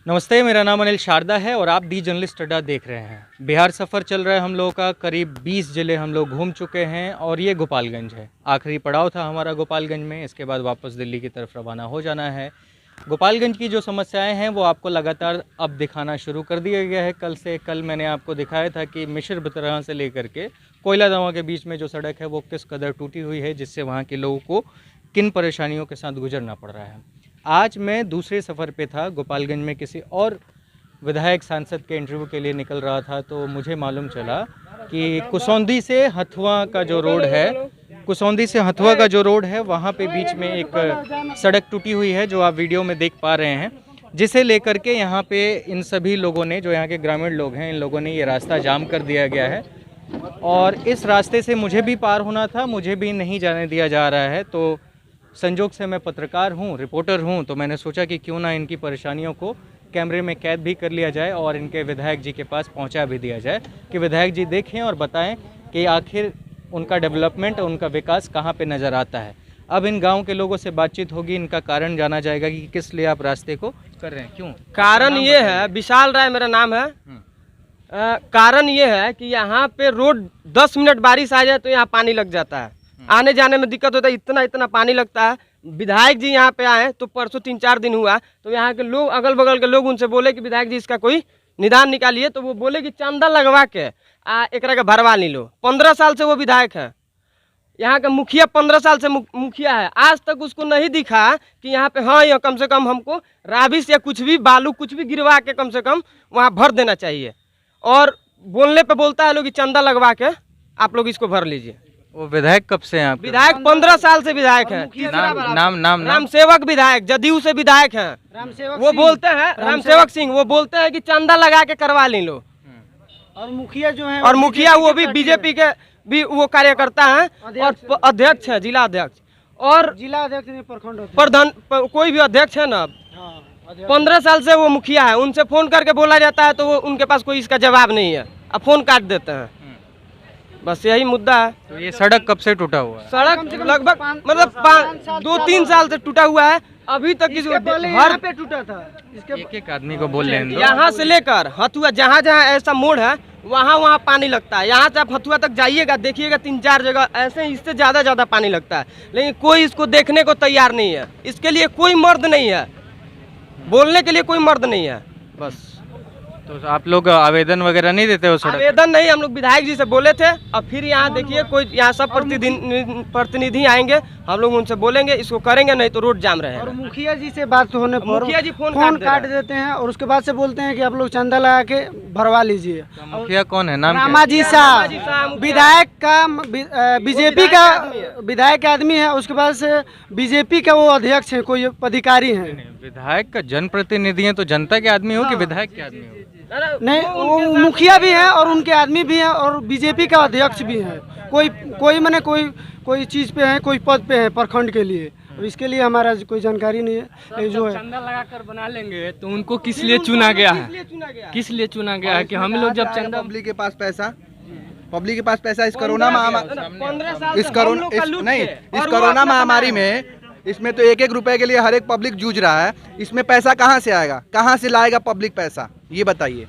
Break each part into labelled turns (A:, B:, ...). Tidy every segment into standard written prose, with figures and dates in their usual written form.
A: नमस्ते, मेरा नाम अनिल शारदा है और आप दी जर्नलिस्ट अड्डा देख रहे हैं। बिहार सफ़र चल रहा है हम लोगों का, करीब 20 ज़िले हम लोग घूम चुके हैं और ये गोपालगंज है। आखिरी पड़ाव था हमारा गोपालगंज में, इसके बाद वापस दिल्ली की तरफ रवाना हो जाना है। गोपालगंज की जो समस्याएं हैं वो आपको लगातार अब दिखाना शुरू कर दिया गया है। कल मैंने आपको दिखाया था कि मिश्र तरह से लेकर के कोयला दवा के बीच में जो सड़क है वो किस कदर टूटी हुई है, जिससे वहाँ के लोगों को किन परेशानियों के साथ गुजरना पड़ रहा है। आज मैं दूसरे सफ़र पे था, गोपालगंज में किसी और विधायक सांसद के इंटरव्यू के लिए निकल रहा था, तो मुझे मालूम चला कि कुसौंदी से हथुआ का जो रोड है वहाँ पे बीच में एक सड़क टूटी हुई है जो आप वीडियो में देख पा रहे हैं, जिसे लेकर के यहाँ पे इन सभी लोगों ने, जो यहाँ के ग्रामीण लोग हैं, इन लोगों ने ये रास्ता जाम कर दिया गया है और इस रास्ते से मुझे भी पार होना था, मुझे भी नहीं जाने दिया जा रहा है। तो संजोग से मैं पत्रकार हूँ, रिपोर्टर हूँ, तो मैंने सोचा कि क्यों ना इनकी परेशानियों को कैमरे में कैद भी कर लिया जाए और इनके विधायक जी के पास पहुँचा भी दिया जाए कि विधायक जी देखें और बताएं कि आखिर उनका डेवलपमेंट, उनका विकास कहाँ पे नज़र आता है। अब इन गाँव के लोगों से बातचीत होगी, इनका कारण जाना जाएगा कि किस लिए आप रास्ते को कर रहे हैं, क्यों।
B: कारण ये है, विशाल राय मेरा नाम है। कारण ये है कि यहाँ पे रोड 10 मिनट बारिश आ जाए तो यहाँ पानी लग जाता है, आने जाने में दिक्कत होता है, इतना पानी लगता है। विधायक जी यहाँ पे आए तो परसों 3-4 दिन हुआ, तो यहाँ के लोग, अगल बगल के लोग उनसे बोले कि विधायक जी इसका कोई निदान निकालिए, तो वो बोले कि चंदा लगवा के एकरा के भरवा ली लो। 15 साल से वो विधायक है, यहाँ का मुखिया 15 साल से मुखिया है, आज तक उसको नहीं दिखा कि यहाँ पे हाँ, या कम से कम हमको राबिश या कुछ भी बालू कुछ भी गिरवा के कम से कम वहाँ भर देना चाहिए। और बोलने पे बोलता है लोग कि चंदा लगवा के आप लोग इसको भर लीजिए।
A: वो विधायक कब से हैं आप?
B: विधायक 15 साल से विधायक है।
A: नाम
B: रामसेवक विधायक, जदयू से विधायक हैं। वो बोलते हैं, रामसेवक सिंह, वो बोलते हैं कि चंदा लगा के करवा ली लो।
C: और मुखिया जो है,
B: और मुखिया वो भी बीजेपी के भी वो कार्यकर्ता हैं और अध्यक्ष है, जिला अध्यक्ष और
C: जिला अध्यक्ष नहीं, प्रखंड
B: प्रधान, कोई भी अध्यक्ष है ना। 15 साल से वो मुखिया है, उनसे फोन करके बोला जाता है तो वो उनके पास कोई इसका जवाब नहीं है, अब फोन काट देते हैं। बस यही मुद्दा है।
A: तो ये सड़क कब से टूटा हुआ है?
B: सड़क लगभग मतलब 2-3 साल से टूटा हुआ है, अभी तक किसी
C: हर पे टूटा था।
A: एक आदमी को बोल लें,
B: यहाँ से लेकर हथुआ, जहाँ जहाँ ऐसा मोड़ है वहाँ पानी लगता है। यहाँ से आप हथुआ तक जाइएगा, देखिएगा 3-4 जगह ऐसे, इससे ज़्यादा पानी लगता है, लेकिन कोई इसको देखने को तैयार नहीं है। इसके लिए कोई मर्द नहीं है, बोलने के लिए कोई मर्द नहीं है। बस
A: तो आप लोग आवेदन वगैरह नहीं देते हो? सड़क
B: आवेदन नहीं, हम लोग विधायक जी से बोले थे। अब फिर यहाँ देखिए कोई, यहाँ सब प्रतिनिधि आएंगे, हम लोग उनसे बोलेंगे इसको करेंगे, नहीं तो रोड जाम रहेगा।
C: और मुखिया जी से बात होने पर
B: मुखिया जी फोन
C: काट देते हैं और उसके बाद से बोलते हैं कि आप लोग चंदा लगा के भरवा लीजिए।
A: मुखिया कौन है, नाम
C: रामाजी साहब, विधायक का, बीजेपी का विधायक का आदमी है, उसके बाद से बीजेपी का वो अध्यक्ष है, कोई अधिकारी है।
A: विधायक का जनप्रतिनिधि है तो जनता के आदमी हो कि विधायक के आदमी हो?
C: नहीं, वो मुखिया भी है और उनके आदमी भी हैं और बीजेपी का अध्यक्ष भी है। कोई चीज़ पे है, कोई पद पे है प्रखंड के लिए, और इसके लिए हमारा कोई जानकारी नहीं है। जो है
D: चंदा लगाकर बना लेंगे तो उनको किस लिए चुना गया है? किस लिए चुना गया है कि हम लोग जब चंदा,
E: पब्लिक के पास पैसा इस कोरोना महामारी में, इसमें तो 1-1 रुपए के लिए हर एक पब्लिक जूझ रहा है। इसमें पैसा कहाँ से आएगा, कहाँ से लाएगा पब्लिक पैसा, ये बताइए।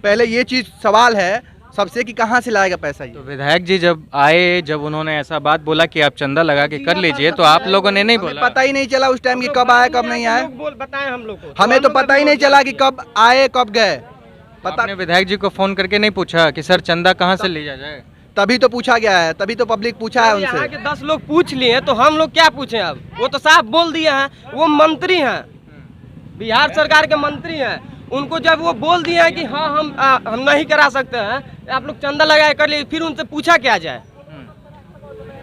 E: पहले ये चीज सवाल है सबसे कि कहाँ से लाएगा पैसा ये।
A: तो विधायक जी जब आए, जब उन्होंने ऐसा बात बोला कि आप चंदा लगा के कर लीजिए, तो आप लोगों ने नहीं बोला?
E: पता ही नहीं चला उस टाइम की कब आए कब नहीं आए,
B: बताएं हम लोग को।
E: हमें तो पता ही नहीं चला कि कब आए कब गए। पता
A: आपने विधायक जी को फोन करके नहीं पूछा कि सर चंदा कहाँ से लिया जाए?
E: तभी तो पूछा गया है, तभी तो पब्लिक पूछा है
B: यहाँ
E: उनसे।
B: के 10 लोग पूछ लिए तो हम लोग क्या पूछें? अब वो तो साफ बोल दिए हैं, वो मंत्री हैं, बिहार सरकार के मंत्री हैं। उनको जब वो बोल दिए हैं कि हाँ हम नहीं करा सकते हैं, आप लोग चंदा लगाए कर लिए, फिर उनसे पूछा क्या जाए?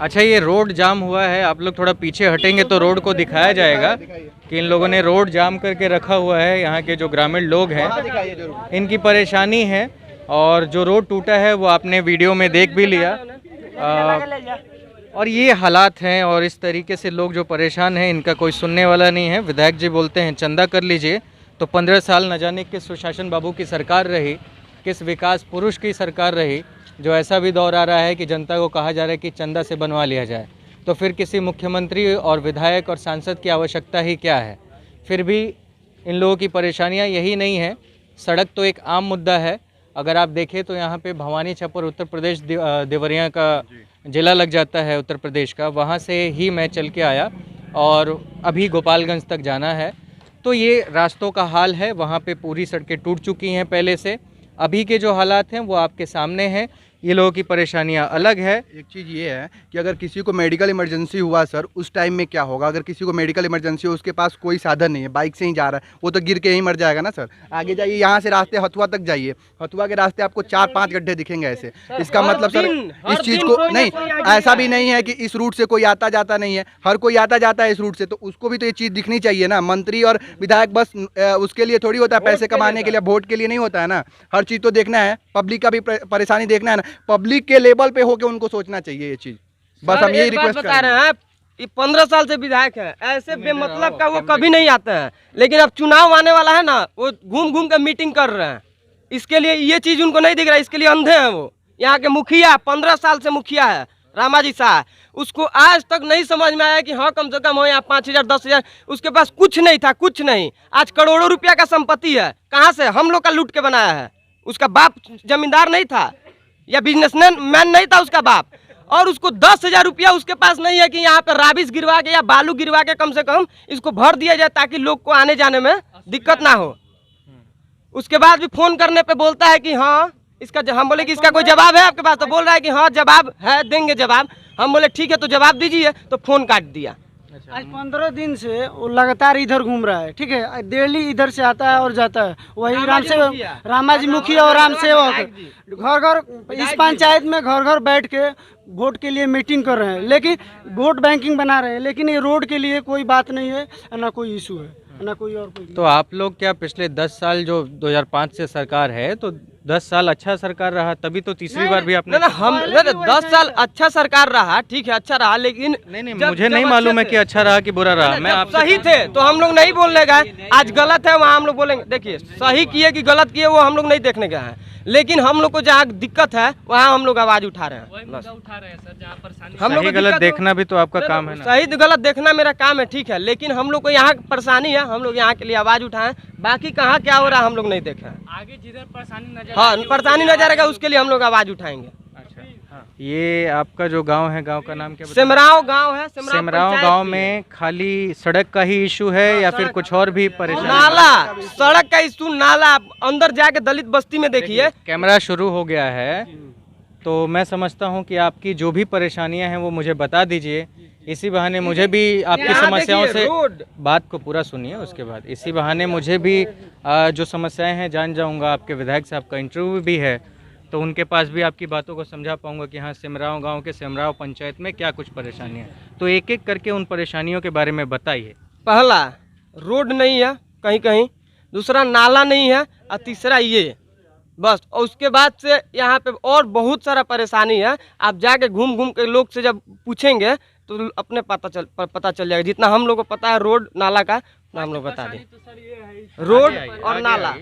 A: अच्छा, ये रोड जाम हुआ है, आप लोग थोड़ा पीछे हटेंगे तो रोड को दिखाया जाएगा कि इन लोगों ने रोड जाम करके रखा हुआ है। यहाँ के जो ग्रामीण लोग हैं, इनकी परेशानी है, और जो रोड टूटा है वो आपने वीडियो में देख भी लिया। और ये हालात हैं, और इस तरीके से लोग जो परेशान हैं, इनका कोई सुनने वाला नहीं है। विधायक जी बोलते हैं चंदा कर लीजिए, तो 15 साल न जाने किस सुशासन बाबू की सरकार रही, किस विकास पुरुष की सरकार रही, जो ऐसा भी दौर आ रहा है कि जनता को कहा जा रहा है कि चंदा से बनवा लिया जाए। तो फिर किसी मुख्यमंत्री और विधायक और सांसद की आवश्यकता ही क्या है? फिर भी इन लोगों की परेशानियां यही नहीं है, सड़क तो एक आम मुद्दा है। अगर आप देखें तो यहाँ पे भवानी छपर उत्तर प्रदेश देवरिया का जिला लग जाता है उत्तर प्रदेश का, वहाँ से ही मैं चल के आया और अभी गोपालगंज तक जाना है। तो ये रास्तों का हाल है, वहाँ पे पूरी सड़कें टूट चुकी हैं पहले से। अभी के जो हालात हैं वो आपके सामने हैं, ये लोगों की परेशानियां अलग है।
E: एक चीज़ ये है कि अगर किसी को मेडिकल इमरजेंसी हुआ सर, उस टाइम में क्या होगा? अगर किसी को मेडिकल इमरजेंसी हो, उसके पास कोई साधन नहीं है, बाइक से ही जा रहा है, वो तो गिर के ही मर जाएगा ना सर। आगे जाइए, यहाँ से रास्ते हथुआ तक जाइए, हथुआ के रास्ते आपको 4-5 गड्ढे दिखेंगे ऐसे। इसका मतलब सर इस चीज़ को नहीं, ऐसा भी नहीं है कि इस रूट से कोई आता जाता नहीं है, हर कोई आता जाता है इस रूट से, तो उसको भी तो ये चीज़ दिखनी चाहिए ना। मंत्री और विधायक बस उसके लिए थोड़ी होता है, पैसे कमाने के लिए, वोट के लिए नहीं होता है ना। हर चीज़ तो देखना है, पब्लिक का भी परेशानी देखना है ना। पब्लिक के लेवल पे होके उनको सोचना चाहिए ये चीज। बस हम यही रिक्वेस्ट
B: बता रहे हैं, ये 15 साल से विधायक है, ऐसे बेमतलब का वो कभी नहीं आता है। लेकिन अब चुनाव आने वाला है ना, वो घूम घूम कर मीटिंग कर रहे हैं। इसके लिए ये चीज उनको नहीं दिख रहा है, इसके लिए अंधे हैं वो। यहाँ के मुखिया 15 साल से मुखिया है रामाजी शाह, उसको आज तक नहीं समझ में आया कि हाँ कम से कम हो यहाँ 5,000 10,000, उसके पास कुछ नहीं था, कुछ नहीं। आज करोड़ों रुपया का संपत्ति है, कहाँ से? हम लोग का लूट के बनाया है। उसका बाप जमींदार नहीं था या बिजनेसमैन नहीं था उसका बाप, और उसको 10,000 रुपया उसके पास नहीं है कि यहाँ पे राबिस गिरवा के या बालू गिरवा के कम से कम इसको भर दिया जाए ताकि लोग को आने जाने में दिक्कत ना हो। उसके बाद भी फोन करने पे बोलता है कि हाँ इसका, हम बोले कि इसका कोई जवाब है आपके पास? तो बोल रहा है कि हाँ जवाब है, देंगे जवाब। हम बोले ठीक है तो जवाब दीजिए, तो फोन काट दिया।
C: आज 15 दिन से वो लगातार इधर घूम रहा है, ठीक है। डेली इधर से आता है और जाता है, वही रामाजी मुखिया और राम सेवक घर घर इस पंचायत में घर घर बैठ के वोट के लिए मीटिंग कर रहे हैं, लेकिन वोट बैंकिंग बना रहे हैं। लेकिन ये रोड के लिए कोई बात नहीं है, ना कोई इशू है, ना कोई और कोई।
A: तो आप लोग क्या पिछले 10 साल जो 2005 से सरकार है, तो 10 साल अच्छा सरकार रहा, तभी तो तीसरी बार भी आपने
B: हम 10 साल अच्छा सरकार रहा, ठीक है अच्छा रहा, लेकिन
A: नहीं मुझे नहीं मालूम है कि अच्छा रहा कि बुरा रहा। मैं आप
B: सही थे तो हम लोग नहीं बोलने गए, आज गलत है वहाँ हम लोग बोलेंगे। देखिए सही किए कि गलत किए वो हम लोग नहीं देखने गए हैं, लेकिन हम लोग को जहाँ दिक्कत है वहाँ हम लोग आवाज उठा रहे हैं। बस हम लोग
A: सही गलत देखना भी तो आपका काम है ना।
B: सही गलत देखना मेरा काम है, ठीक है, लेकिन हम लोग को यहाँ परेशानी है, हम लोग यहाँ के लिए आवाज उठाएं। बाकी कहाँ क्या हो रहा है हम लोग नहीं देखे,
D: आगे जिधर परेशानी नजर
B: हाँ परेशानी नजर आएगा उसके लिए हम लोग आवाज उठाएंगे।
A: अच्छा हाँ। ये आपका जो गांव है, गांव का नाम क्या?
B: सिमराव गांव है।
A: सिमराव गांव में खाली सड़क का ही इशू है या फिर कुछ और भी परेशानी?
B: नाला, सड़क का इशू, नाला। अंदर जाके दलित बस्ती में देखिए,
A: कैमरा शुरू हो गया है, तो मैं समझता हूं कि आपकी जो भी परेशानियां हैं वो मुझे बता दीजिए। इसी बहाने मुझे भी आपकी समस्याओं से, बात को पूरा सुनिए, उसके बाद इसी बहाने मुझे भी जो समस्याएं हैं जान जाऊंगा। आपके विधायक साहब का इंटरव्यू भी है, तो उनके पास भी आपकी बातों को समझा पाऊंगा कि हाँ सिमराव गांव के सिमराव पंचायत में क्या कुछ परेशानियां हैं। तो एक एक करके उन परेशानियों के बारे में बताइए।
B: पहला रोड नहीं है कहीं कहीं, दूसरा नाला नहीं है, और तीसरा ये बस। और उसके बाद से यहाँ पे और बहुत सारा परेशानी है। आप जाके घूम घूम के लोग से जब पूछेंगे तो अपने पता चल जाएगा। जितना हम लोग को पता है रोड नाला का, तो हम लोग बता दें। रोड और नाला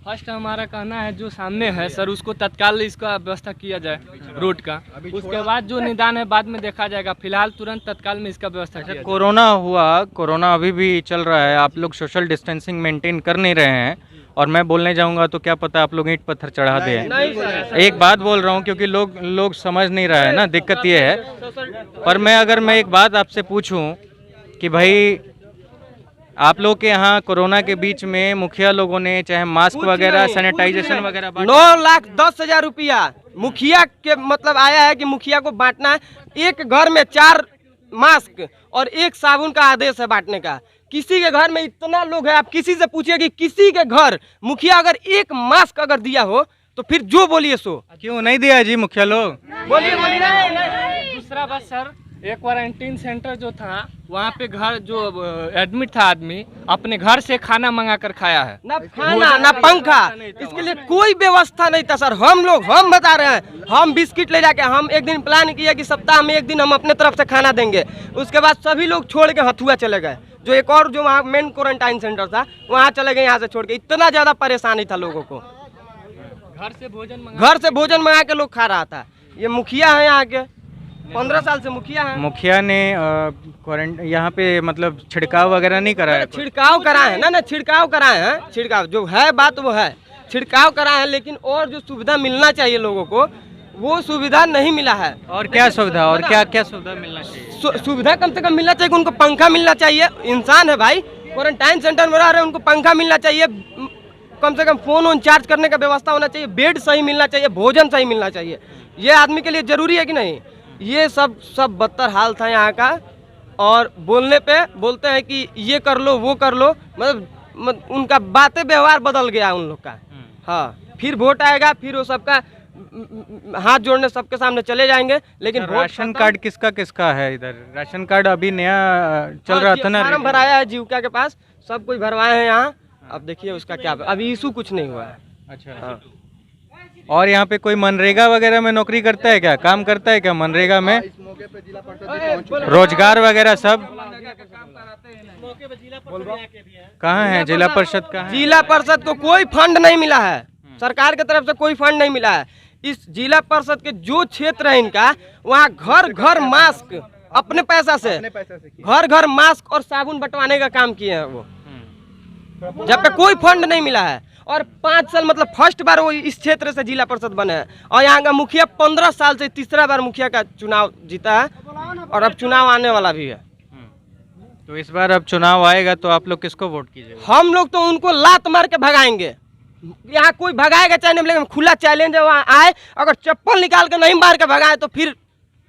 D: फर्स्ट हमारा कहना है जो सामने है सर उसको तत्काल इसका व्यवस्था किया जाए रोड का, उसके बाद जो निदान है बाद में देखा जाएगा। फिलहाल तुरंत तत्काल में इसका व्यवस्था किया जाए।
A: कोरोना हुआ, कोरोना अभी भी चल रहा है, आप लोग सोशल डिस्टेंसिंग मेंटेन कर नहीं रहे हैं, और मैं बोलने जाऊंगा तो क्या पता आप लोग ईंट पत्थर चढ़ा दें। एक बात बोल रहा हूं क्योंकि लोग समझ नहीं रहा है ना, दिक्कत ये है। पर मैं एक बात आपसे पूछूं कि भाई आप लोग के यहाँ कोरोना के बीच में मुखिया लोगों ने चाहे मास्क वगैरह, सैनिटाइजेशन वगैरह
B: 9,10,000 रुपया मुखिया के मतलब आया है कि मुखिया को बांटना है। एक घर में 4 मास्क और 1 साबुन का आदेश है बांटने का। किसी के घर में इतना लोग है, आप किसी से पूछिए कि किसी के घर मुखिया अगर 1 मास्क अगर दिया हो तो फिर जो बोलिए सो।
A: क्यों नहीं दिया जी मुखिया लोग?
B: बोलिए।
D: दूसरा बात सर, एक क्वारंटीन सेंटर जो था वहाँ पे घर जो एडमिट था आदमी अपने घर से खाना मंगा कर खाया है,
B: ना खाना ना पंखा, इसके लिए कोई व्यवस्था नहीं था सर। हम बता रहे हैं, हम बिस्किट ले जाके हम एक दिन प्लान किया कि सप्ताह में 1 दिन हम अपने तरफ से खाना देंगे। उसके बाद सभी लोग छोड़ के हथुआ चले गए, जो एक और जो वहाँ मेन क्वारंटाइन सेंटर था वहाँ चले गए यहाँ से छोड़ के। इतना ज्यादा परेशानी था लोगों को,
D: घर से भोजन
B: मंगा के लोग खा रहा था। ये मुखिया है यहाँ के, 15 साल से मुखिया है।
A: मुखिया ने यहाँ पे मतलब छिड़काव वगैरह नहीं कराया?
B: छिड़काव कराए हैं ना, छिड़काव कराए हैं, छिड़काव जो है बात वो है, छिड़काव कराए हैं, लेकिन और जो सुविधा मिलना चाहिए लोगों को वो सुविधा नहीं मिला है।
A: और क्या सुविधा, और क्या क्या सुविधा मिलना चाहिए?
B: सुविधा कम से कम मिलना चाहिए, उनको पंखा मिलना चाहिए। इंसान है भाई, क्वारंटाइन सेंटर में रह रहे हैं, उनको पंखा मिलना चाहिए, कम से कम फोन ऑन चार्ज करने का व्यवस्था होना चाहिए, बेड सही मिलना चाहिए, भोजन सही मिलना चाहिए। ये आदमी के लिए जरूरी है कि नहीं? ये सब बदतर हाल था यहाँ का। और बोलने पे बोलते हैं कि ये कर लो वो कर लो, मतलब उनका बातें व्यवहार बदल गया उन लोग का। हाँ, फिर वोट आएगा, फिर वो सबका हाथ जोड़ने सबके सामने चले जाएंगे। लेकिन
A: राशन कार्ड किसका किसका है इधर? राशन कार्ड अभी नया चल रहा था ना,
B: फॉर्म भराया है जीविका के पास, सब कुछ भरवाए हैं यहाँ। अब देखिए उसका क्या, अभी इशू कुछ नहीं हुआ है।
A: अच्छा हाँ। और यहाँ पे कोई मनरेगा वगैरह में नौकरी करता है क्या, काम करता है क्या मनरेगा में? रोजगार वगैरह सब कहाँ है? जिला परिषद कहाँ है?
B: जिला परिषद को कोई फंड नहीं मिला है, सरकार की तरफ से कोई फंड नहीं मिला है। इस जिला परिषद के जो क्षेत्र है इनका, वहाँ घर घर मास्क अपने पैसा से घर घर मास्क और साबुन बंटवाने का काम किए हैं वो, जब पे कोई फंड नहीं मिला है। और 5 साल मतलब फर्स्ट बार वो इस क्षेत्र से जिला परिषद बने हैं। और यहाँ का मुखिया 15 साल से तीसरा बार मुखिया का चुनाव जीता है, और अब चुनाव आने वाला भी है।
A: तो इस बार अब चुनाव आएगा तो आप लोग किसको वोट कीजिएगा?
B: हम लोग तो उनको लात मार के भगाएंगे। यहाँ कोई भगाएगा चाहे नहीं, लेकिन खुला चैलेंज है, वहाँ आए, अगर चप्पल निकाल के नहीं मार के भगाए तो फिर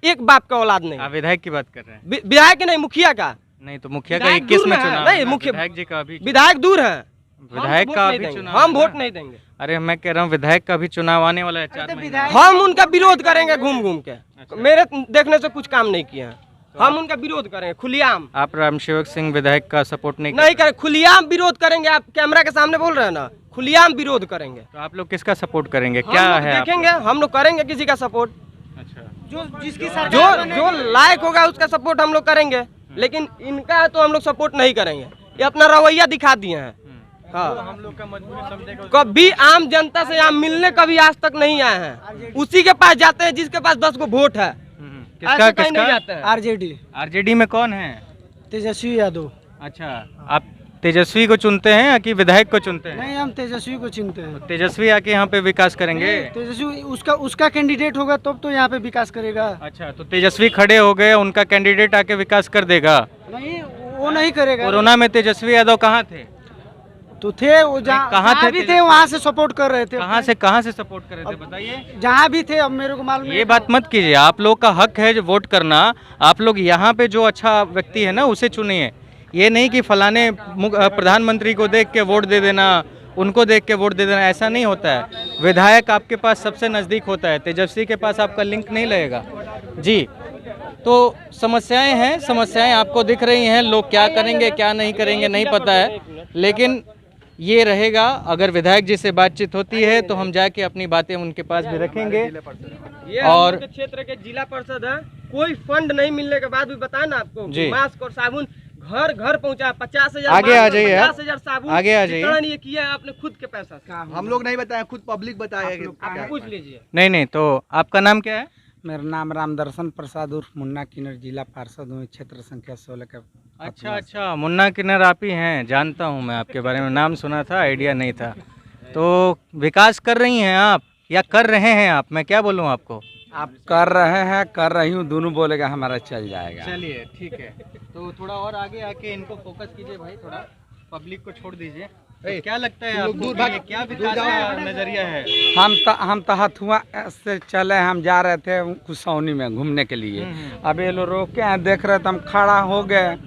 B: एक बाप का औलाद नहीं।
A: आप विधायक की बात कर रहे हैं?
B: विधायक की नहीं, मुखिया का।
A: नहीं तो मुखिया का 21 में चुनाव
B: नहीं, मुखिया
A: विधायक जी का अभी,
B: विधायक दूर है,
A: विधायक का अभी चुनाव,
B: हम वोट नहीं देंगे।
A: अरे मैं कह रहा हूँ विधायक का भी चुनाव आने वाला है 4 महीने।
B: हम उनका विरोध करेंगे घूम घूम के, मेरे देखने से कुछ काम नहीं किया है, हम उनका विरोध करेंगे खुलेआम।
A: आप रामसेवक सिंह विधायक का सपोर्ट नहीं
B: करें, खुलेआम विरोध करेंगे। आप कैमरा के सामने बोल रहे हैं ना, खुलेआम विरोध करेंगे।
A: तो आप लोग किसका सपोर्ट करेंगे? क्या है
B: देखेंगे, हम लोग करेंगे किसी का सपोर्ट,
A: अच्छा,
B: जो लायक होगा उसका सपोर्ट हम लोग करेंगे, लेकिन इनका तो हम लोग सपोर्ट नहीं करेंगे। ये अपना रवैया दिखा दिए हैं। हाँ,
A: हम लोग का मजबूरी समझेगा।
B: कभी आम जनता से यहाँ मिलने कभी आज तक नहीं आए हैं, उसी के पास जाते हैं जिसके पास 10 को वोट है।
A: किसका किसका?
C: आरजेडी।
A: आरजेडी में कौन है?
C: तेजस्वी यादव।
A: अच्छा, आप तेजस्वी को चुनते हैं कि विधायक को चुनते हैं?
C: नहीं, हम तेजस्वी को चुनते हैं।
A: तेजस्वी आके यहाँ पे विकास करेंगे?
C: तेजस्वी उसका कैंडिडेट होगा तब तो यहाँ पे विकास करेगा।
A: अच्छा, तो तेजस्वी खड़े हो गए, उनका कैंडिडेट आके विकास कर देगा?
C: नहीं, वो नहीं करेगा।
A: कोरोना में तेजस्वी यादव कहाँ थे?
C: तो थे वो, जहाँ भी थे वहाँ से सपोर्ट कर रहे थे।
A: कहाँ से सपोर्ट कर रहे थे बताइए?
C: जहाँ भी थे, अब मेरे को मालूम।
A: ये बात मत कीजिए, आप लोग का हक है जो वोट करना। आप लोग यहाँ पे जो अच्छा व्यक्ति है ना उसे चुनिए। ये नहीं कि फलाने प्रधानमंत्री को देख के वोट दे देना, उनको देख के वोट दे देना, ऐसा नहीं होता है। विधायक आपके पास सबसे नज़दीक होता है, तेजस्वी के पास आपका लिंक नहीं लगेगा जी। तो समस्याएं हैं, समस्याएं आपको दिख रही हैं, लोग क्या करेंगे क्या नहीं करेंगे नहीं पता है, लेकिन ये रहेगा। अगर विधायक जी से बातचीत होती है तो हम जाके अपनी बातें उनके पास भी रखेंगे।
B: ये
A: और
B: क्षेत्र के जिला परिषद है, कोई फंड नहीं मिलने के बाद भी बताया ना आपको, मास्क और साबुन घर घर पहुंचा। 50,000
A: आगे आ जाइए,
B: 50,000 साबुन
A: आगे आ जाइए।
B: ये किया है आपने खुद के पैसा से।
E: हम लोग नहीं बताए, खुद पब्लिक बताया।
B: आप पूछ लीजिए।
A: नहीं, तो आपका नाम क्या है?
C: मेरा नाम रामदर्शन प्रसाद उर्फ मुन्ना किन्नर, जिला पार्षद हूँ, क्षेत्र संख्या 16 का।
A: अच्छा, मुन्ना किन्नर आप ही हैं? जानता हूँ मैं आपके बारे में, नाम सुना था, आइडिया नहीं था। तो विकास कर रही हैं आप या कर रहे हैं आप? मैं क्या बोलूँ आपको?
C: आप कर रहे हैं, कर रही हूँ, दोनों बोलेगा, हमारा चल जाएगा।
A: चलिए ठीक है, तो थोड़ा और आगे आके इनको फोकस कीजिए भाई, थोड़ा पब्लिक को छोड़ दीजिए। तो क्या लगता है आपको कि ये क्या विकास का नजरिया है?
C: हम तो हथुआ से चले, हम जा रहे थे कुसौनी में घूमने के लिए। अब ये लोग रोके हैं, देख रहे थे, हम खड़ा हो गए।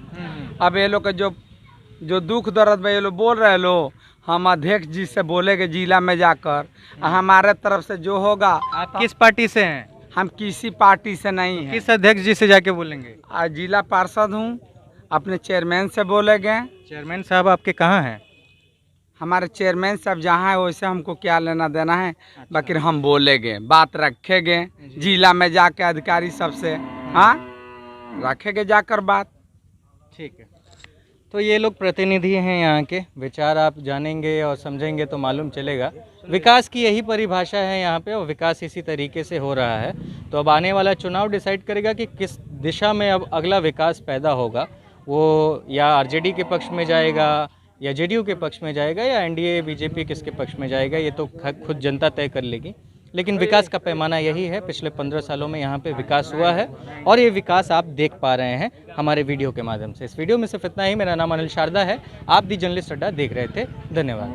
C: अब ये लोग का जो दुख दर्द में ये लोग बोल रहे लो, हम अध्यक्ष जी से बोलेंगे जिला में जाकर, हमारे तरफ से जो होगा।
A: आप किस पार्टी से हैं?
C: हम किसी पार्टी से नहीं हैं।
A: किस अध्यक्ष जी से जाके बोलेंगे?
C: आज जिला पार्षद हूँ, अपने चेयरमैन से बोलेंगे।
A: चेयरमैन साहब आपके कहाँ हैं?
C: हमारे चेयरमैन साहब जहाँ है वैसे हमको क्या लेना देना है। बाकी हम बोलेंगे, बात रखेंगे जिला में जाके अधिकारी सबसे, हाँ रखेंगे जाकर बात।
A: ठीक है, तो ये लोग प्रतिनिधि हैं यहाँ के, विचार आप जानेंगे और समझेंगे तो मालूम चलेगा। विकास की यही परिभाषा है यहाँ पे और विकास इसी तरीके से हो रहा है। तो अब आने वाला चुनाव डिसाइड करेगा कि किस दिशा में अब अगला विकास पैदा होगा, वो या आरजेडी के पक्ष में जाएगा या जेडीयू के पक्ष में जाएगा या एनडीए बीजेपी किसके पक्ष में जाएगा, ये तो खुद जनता तय कर लेगी। लेकिन विकास का पैमाना यही है, पिछले 15 सालों में यहाँ पे विकास हुआ है और ये विकास आप देख पा रहे हैं हमारे वीडियो के माध्यम से। इस वीडियो में सिर्फ इतना ही। मेरा नाम अनिल शारदा है, आप दी जर्नलिस्ट अड्डा देख रहे थे। धन्यवाद।